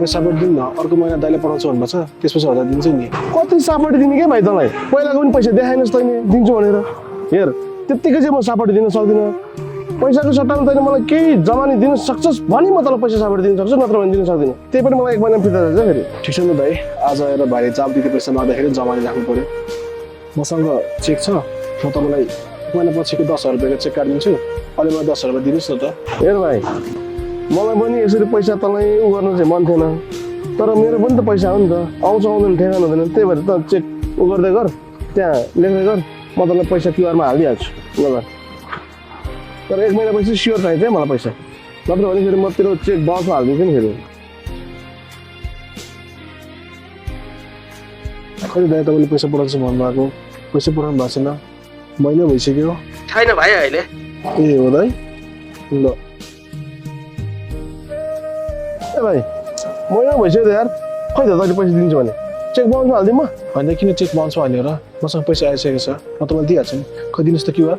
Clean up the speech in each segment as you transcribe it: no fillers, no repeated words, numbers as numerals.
पैसा सपोर्ट दिनु न अर्को महिना दाइले पठाउँछु भन्नु छ त्यसपछि 1000 दिन्छु नि कति सपोर्ट दिने के भाइ तँलाई पहिलाको पनि पैसा देखाएनस् तैँले दिन्छु भनेर हेर त्यत्तिकै चाहिँ म सपोर्ट दिन सक्दिनँ पैसाको सट्टामा तैँले मलाई केही जमानी दिन सक्छस् भने म तँलाई पैसा सपोर्ट दिन सक्छु नत्र भने दिन सक्दिनँ त्यही पनि मलाई 1 महिना फिर्ता छ फेरि ठिक छ नि दाइ आज आएर भाइले चाप दिने पैसा माग्दाखेरि जमानी राख्नु पर्यो मसँग चेक छ म तपाईँलाई 1 महिना पछिको 10,000 रुपियाँको चेक काटिदिन्छु अहिले मलाई 10,000 रुपियाँ दिनुहोस् न त हेर भाइ मलाई पनि यसरी पैसा तँलाई उ गर्नु चाहिँ मन थिएन तर मेरो पनि त पैसा हो नि त आउँछ आउँदैन ठेगान हुँदैन त्यही भएर त चेक उ गर्दै गर त्यहाँ लेख्दै गर म तँलाई पैसा क्युआरमा हालिदिइहाल्छु ल तर 1 महिना पछि स्योर चाहिन्छ है मलाई पैसा नत्र भने फेरि म तेरो चेक बाउन्समा हालिदिन्छु नि फेरि खै दाइ तपाईँले पैसा पठाउँछु भन्नुभएको पैसा पठाउनु भएको छैन महिना भइसक्यो छैन भाइ अहिले ए हो दाइ ल ए भाइ महिना भइसक्यो त यार खै त तैँले पैसा दिन्छु भने चेक बाउन्समा हालिदिउँ म होइन किन चेक बाउन्समा हाल्ने र मसँग पैसा आइसकेको छ म तपाईँलाई दिइहाल्छु नि खै दिनुहोस् त क्युआर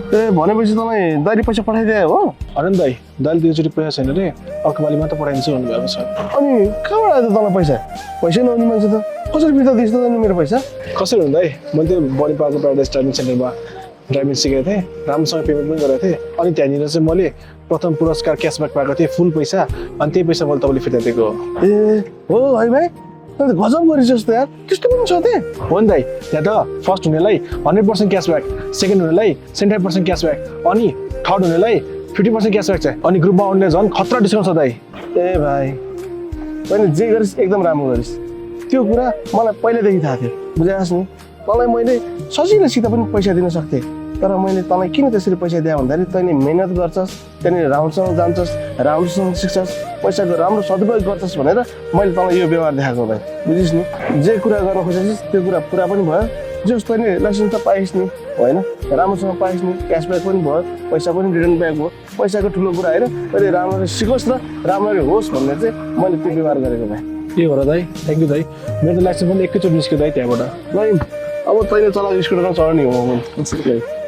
ए भनेपछि तँलाई दाइले पैसा पठाइदिए हो होइन दाइ दाइले 2 पैसा छैन रे अर्को पालि मात्र पठाइदिन्छु भन्नुभएको छ अनि कहाँबाट आयो त तँलाई पैसा पैसै नहुने मान्छे त कसरी फिर्ता दिन्छ त मेरो पैसा कसरी हुँदा मैले त्यो बनिपाको प्याराडाइज ड्राइभिङ सेन्टरमा ड्राइभिङ सिकेको थिएँ राम्रोसँग पेमेन्ट पनि गरेको थिएँ अनि त्यहाँनिर चाहिँ मैले प्रथम पुरस्कार क्यासब्याक पाएको थिएँ फुल पैसा अनि त्यही पैसा मैले तपाईँले फिर्ता दिएको हो ए हो है भाइ तैँले त गजब गरेछ जस्तो यार त्यस्तो पनि छ त्यहाँ हो नि दाइ त्यहाँ त फर्स्ट हुनेलाई 100% क्यासब्याक सेकेन्ड हुनेलाई 75% क्यासब्याक अनि थर्ड हुनेलाई 50% क्यासब्याक छ अनि ग्रुपमा आउनेलाई झन् खतरा डिस्काउन्ट छ दाइ ए भाइ तैँले जे गरिस् एकदम राम्रो गरिस् त्यो कुरा मलाई पहिल्यैदेखि थाहा थियो बुझाएस् नि तँलाई मैले सजिलोसित पनि पैसा दिन सक्थेँ तर मैले तँलाई किन त्यसरी पैसा दिएँ भन्दाखेरि तैँले मेहनत गर्छस् त्यहाँनिर राम्रोसँग जान्छस् राम्रोसँग सिक्छस् पैसाको राम्रो सदुपयोग गर्छस् भनेर मैले तँलाई यो व्यवहार देखाएको भाइ बुझिस् नि जे कुरा गर्न खोजेछस् त्यो कुरा पुरा पनि भयो जस तैँले लाइसेन्स त पाइस् नि होइन राम्रोसँग पाइस् नि क्यासब्याक पनि भयो पैसा पनि रिटर्न ब्याक भयो पैसाको ठुलो कुरा होइन तैँले राम्ररी सिकोस् र राम्ररी होस् भनेर चाहिँ मैले त्यो व्यवहार गरेको भाइ के हो र दाइ थ्याङ्क यू दाइ मेरो त लाइसेन्स पनि एकैचोटि निस्क्यो दाइ त्यहाँबाट ल अब तैँले चलाएको स्कुटरमा चढ्ने हो म पनि